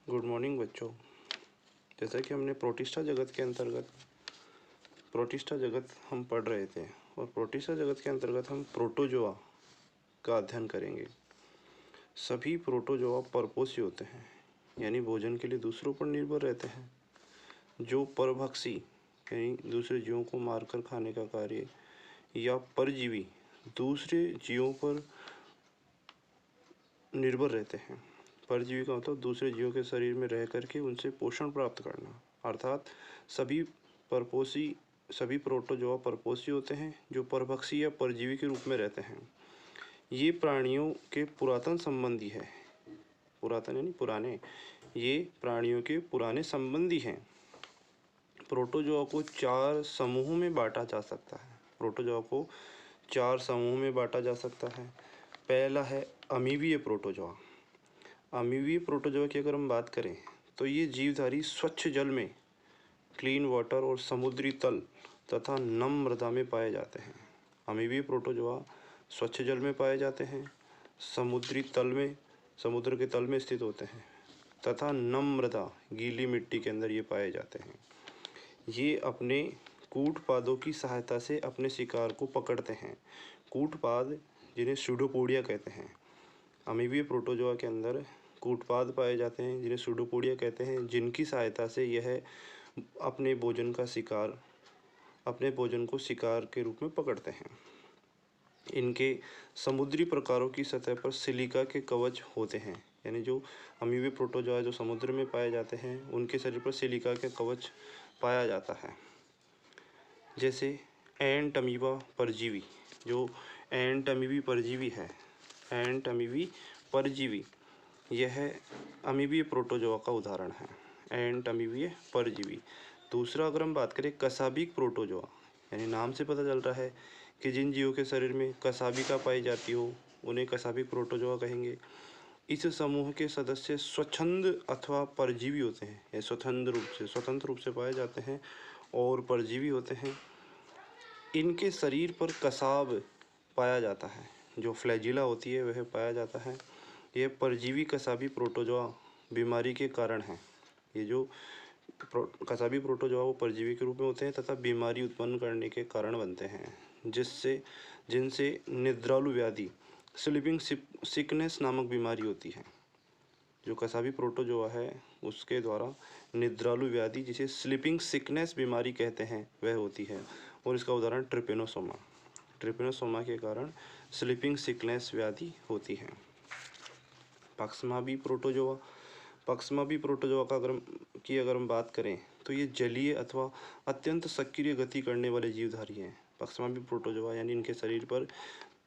Good morning बच्चों। जैसा कि हमने प्रोटिस्टा जगत के अंतर्गत प्रोटिस्टा जगत हम पढ़ रहे थे और प्रोटिस्टा जगत के अंतर्गत हम प्रोटोजोआ का अध्ययन करेंगे। सभी प्रोटोजोआ परपोषी होते हैं, यानी भोजन के लिए दूसरों पर निर्भर रहते हैं। जो परभक्षी यानी दूसरे जीवों को मारकर खाने का कार्य, या परजीवी दूसरे जीवों पर निर्भर रहते हैं। परजीवी का मतलब दूसरे जीवों के शरीर में रह करके उनसे पोषण प्राप्त करना, अर्थात सभी प्रोटोजोआ परपोषी होते हैं जो परभक्षी या परजीवी के रूप में रहते हैं। ये प्राणियों के पुरातन संबंधी है, पुरातन यानी पुराने, ये प्राणियों के पुराने संबंधी हैं। प्रोटोजोआ को 4 समूहों में बांटा जा सकता है। प्रोटोजोआ को 4 समूहों में बांटा जा सकता है। पहला है अमीबीय प्रोटोजोआ। अमीबीय प्रोटोजोआ की अगर हम बात करें तो ये जीवधारी स्वच्छ जल में, क्लीन वाटर और समुद्री तल तथा नम मृदा में पाए जाते हैं। अमीबीय प्रोटोजोआ स्वच्छ जल में पाए जाते हैं, समुद्र के तल में स्थित होते हैं तथा नम मृदा, गीली मिट्टी के अंदर ये पाए जाते हैं। ये अपने कूटपादों की सहायता से अपने शिकार को पकड़ते हैं। कूटपाद जिन्हें सूडोपोडिया कहते हैं। अमीबीय प्रोटोजोआ के अंदर कूटपाद पाए जाते हैं जिन्हें सूडोपोडिया कहते हैं, जिनकी सहायता से यह अपने भोजन को शिकार के रूप में पकड़ते हैं। इनके समुद्री प्रकारों की सतह पर सिलिका के कवच होते हैं, यानी जो अमीबीय प्रोटोजोआ जो समुद्र में पाए जाते हैं उनके शरीर पर सिलिका के कवच पाया जाता है। जैसे एंट अमीबा परजीवी, जो एंट अमीबी परजीवी है, एंट अमीबी परजीवी, यह अमीबीय प्रोटोजोआ का उदाहरण है, एंट अमीबीय परजीवी। दूसरा अगर हम बात करें कसाबिक प्रोटोजोआ, यानी नाम से पता चल रहा है कि जिन जीवों के शरीर में कसाबिका पाई जाती हो उन्हें कसाबिक प्रोटोजोआ कहेंगे। इस समूह के सदस्य स्वच्छंद अथवा परजीवी होते हैं, ये स्वतंत्र रूप से पाए जाते हैं और परजीवी होते हैं। इनके शरीर पर कसाब पाया जाता है, जो फ्लैजिला होती है वह पाया जाता है। यह परजीवी कसाबी प्रोटोजोआ बीमारी के कारण है। ये जो कसाबी प्रोटोजोआ वो परजीवी के रूप में होते हैं तथा बीमारी उत्पन्न करने के कारण बनते हैं, जिनसे निद्रालु व्याधि, स्लीपिंग सिकनेस नामक बीमारी होती है। जो कसाबी प्रोटोजोआ है उसके द्वारा निद्रालु व्याधि, जिसे स्लीपिंग सिकनेस बीमारी कहते हैं, वह होती है। और इसका उदाहरण ट्रिपेनोसोमा के कारण स्लीपिंग सिकनेस व्याधि होती है। पक्समाबी प्रोटोजोआ का अगर हम बात करें तो ये जलीय अथवा अत्यंत सक्रिय गति करने वाले जीवधारी हैं। पक्समाबी प्रोटोजोआ यानी इनके शरीर पर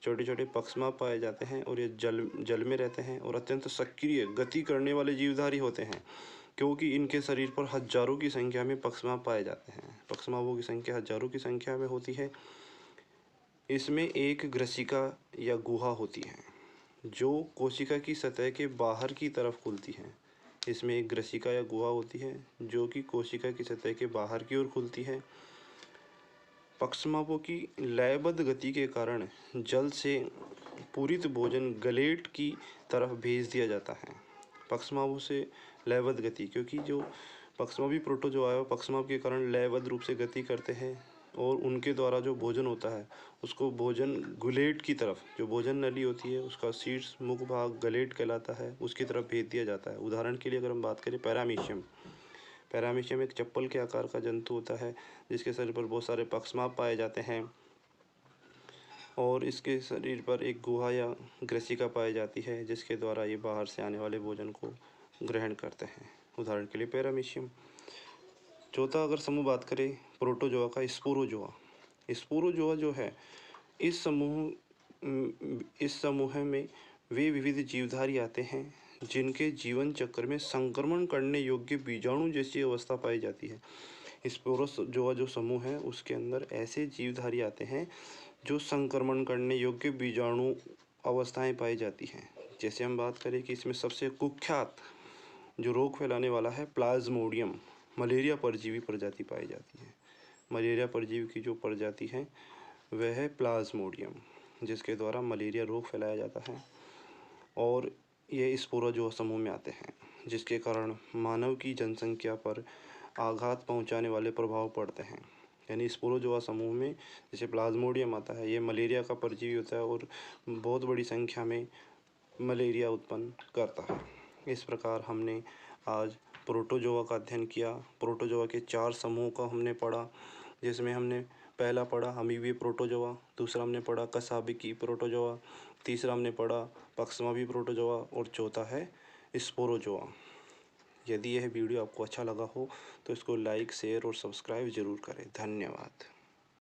छोटे छोटे पक्समा पाए जाते हैं और ये जल में रहते हैं और अत्यंत सक्रिय गति करने वाले जीवधारी होते हैं, क्योंकि इनके शरीर पर हजारों की संख्या में पक्समा पाए जाते हैं। पक्समाओं की संख्या हजारों की संख्या में होती है। इसमें एक ग्रसिका या गुहा होती है जो कोशिका की सतह के बाहर की तरफ खुलती है। इसमें एक ग्रसिका या गुहा होती है जो कि कोशिका की सतह के बाहर की ओर खुलती है। पक्समाओं की लयबद्ध गति के कारण जल से पूरित भोजन गलेट की तरफ भेज दिया जाता है। पक्समाओं से लयबद्ध गति, क्योंकि जो पक्समावी प्रोटोजोआ है पक्समाओं के कारण लयबद्ध रूप से गति करते हैं और उनके द्वारा जो भोजन होता है उसको भोजन गुलेट की तरफ, जो भोजन नली होती है उसका शीर्ष मुख भाग गलेट कहलाता है, उसकी तरफ भेज दिया जाता है। उदाहरण के लिए अगर हम बात करें पैरामीशियम एक चप्पल के आकार का जंतु होता है जिसके शरीर पर बहुत सारे पक्समा पाए जाते हैं और इसके शरीर पर एक गुहा या ग्रसिका पाई जाती है जिसके द्वारा ये बाहर से आने वाले भोजन को ग्रहण करते हैं। उदाहरण के लिए पैरामीशियम। चौथा अगर समूह बात करें प्रोटोजोआ का, स्पोरोजोआ जो है इस समूह में वे विविध जीवधारी आते हैं जिनके जीवन चक्र में संक्रमण करने योग्य बीजाणु जैसी अवस्था पाई जाती है। स्पोरोजोआ जो समूह है उसके अंदर ऐसे जीवधारी आते हैं जो संक्रमण करने योग्य बीजाणु अवस्थाएं पाई जाती हैं। जैसे हम बात करें कि इसमें सबसे कुख्यात जो रोग फैलाने वाला है प्लाज्मोडियम, मलेरिया परजीवी प्रजाति पाई जाती है। मलेरिया परजीवी की जो प्रजाति है वह है प्लाज्मोडियम, जिसके द्वारा मलेरिया रोग फैलाया जाता है और ये स्पोरोजोआ समूह में आते हैं। जिसके कारण मानव की जनसंख्या पर आघात पहुंचाने वाले प्रभाव पड़ते हैं। यानी स्पोरोजोआ समूह में जैसे प्लाज्मोडियम आता है, ये मलेरिया का परजीवी होता है और बहुत बड़ी संख्या में मलेरिया उत्पन्न करता है। इस प्रकार हमने आज प्रोटोजोआ का अध्ययन किया। प्रोटोजोआ के 4 समूहों का हमने पढ़ा, जिसमें हमने पहला पढ़ा अमीबीय प्रोटोजोआ, दूसरा हमने पढ़ा कसाबिकी प्रोटोजोआ, तीसरा हमने पढ़ा पक्समावी प्रोटोजोआ और चौथा है स्पोरोजोआ। यदि यह वीडियो आपको अच्छा लगा हो तो इसको लाइक, शेयर और सब्सक्राइब ज़रूर करें। धन्यवाद।